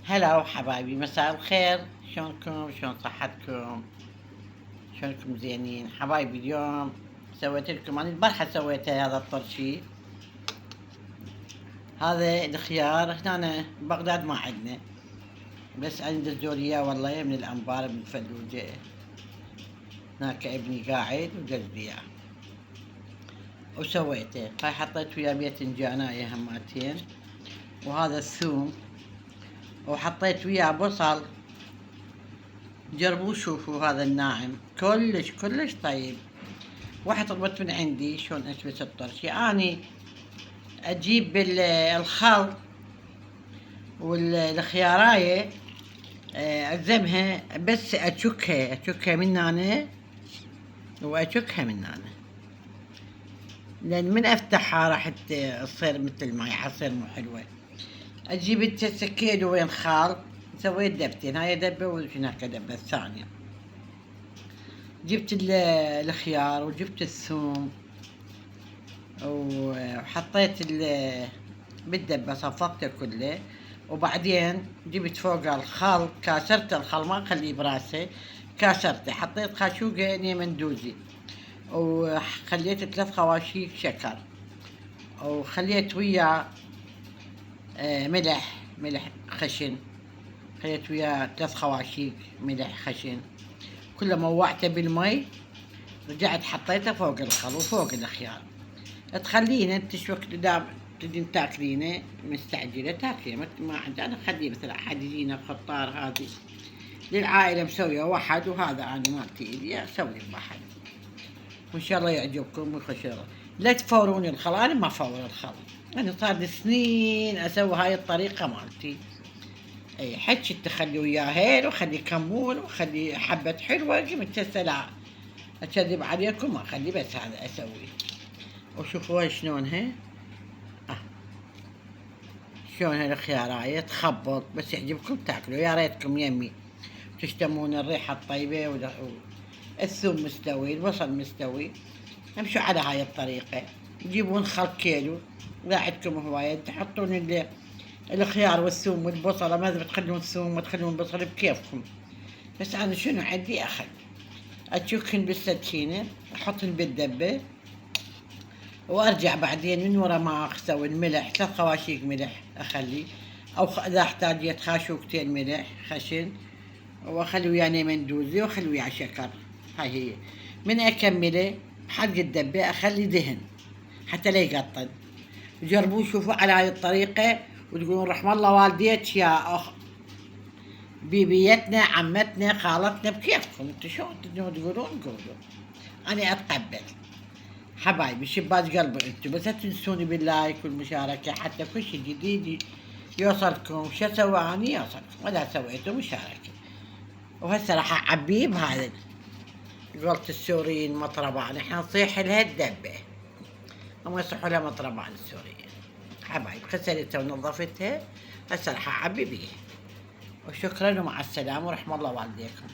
هلا حبايبي، مساء الخير. شلونكم؟ شلون صحتكم؟ شلونكم؟ زينين حبايبي؟ اليوم سويت لكم، انا البارحة سويت هذا الطرشي. هذا الخيار هنا ببغداد ما عندنا، بس عند الزورية والله من الأنبار من فلوجة. هناك ابني قاعد ودز اياه وسويته. هاي حطيت وياه باذنجانية هماتين، وهذا الثوم، وحطيت وياه بصل. جربوه شوفوا، هذا الناعم كلش كلش طيب. واحد طلبت من عندي شلون اكبس الطرشي. اني اجيب الخل والخيارايه، الزمها، بس اشكها من هنا واشكها من هنا، لان من افتحها راح تصير مثل ما يحصل مو حلوه. اجيب السكيدو وين خال، سويت دبتين، هاي دبه وهناك دبه الثانيه. جبت الخيار وجبت الثوم وحطيت بالدبة، صفقته كله. وبعدين جبت فوق الخل، كاسرت الخل، ما اخليه براسه، كاسرته. حطيت خاشوقة نيمندوزي، وخليت 3 خواشيق شكر، وخليت وياه ملح خشن. خليت وياه 3 خواشيق ملح خشن. كله موعته بالمي، رجعت حطيته فوق الخل وفوق الخيار. تخلينه انت شو وقت قدام تجين تاكلينه مستعجله تاكلينه، ما عندي انا اخليه مثلا احد يجينا بخطار. هذه للعائله مسويه واحد، وهذا انا مالتي الي اسوي بواحد. وان شاء الله يعجبكم ويخش الله. لا تفورون الخل، انا ما فور الخل، انا صار لي سنين اسوي هاي الطريقه مالتي. اي حكي تخلي وياه هيل، وخلي كمون، وخلي حبه حلوه. جبت لا اكذب عليكم، ما اخلي، بس هذا اسوي. وشوفوها شلونها، شلون هالخياراية تخبط. بس يعجبكم تاكلوا، يا ريتكم يمي تشتمون الريحة الطيبة. الثوم مستوي، البصل مستوي. امشوا على هاي الطريقة. تجيبون خل كيلو، لا عندكم هواية، تحطون الخيار والثوم والبصلة. ما تخلون ثوم وتخلون بصل بكيفكم، بس أنا شنو عندي أخذ. أتشكن بالسكينة، أحطن بالدبة، وارجع بعدين من ورا ما اسوي الملح. 3 خواشيق ملح اخلي، او اذا احتاجيت خاشوقتين ملح خشن، واخلي وياه نيمندوزي، واخلي وياه شكر. هاي هي. من اكمله حق الدبه اخلي دهن حتى لا يقطن. جربوه شوفوا على هاي الطريقه وتقولون رحم الله والديك يا اخ بيبيتنا، عمتنا، خالتنا، بكيفكم انتم شلون تقولون قولوا. انا اتقبل حبايبي، شباك قلبي انتو. بس لا تنسوني باللايك والمشاركة حتى كل شي جديد يوصلكم. شو اسوي اني يوصلكم، ولا سويتوا مشاركة. وهسه راح اعبيه بهذا، قولت السوريين مطربان، احنا نصيح لها الدبة، هم يصحوا لها مطربان السوريين. حبايب غسلتها ونظفتها، هسه راح اعبي بيه. وشكرا ومع السلامة ورحم الله والديكم.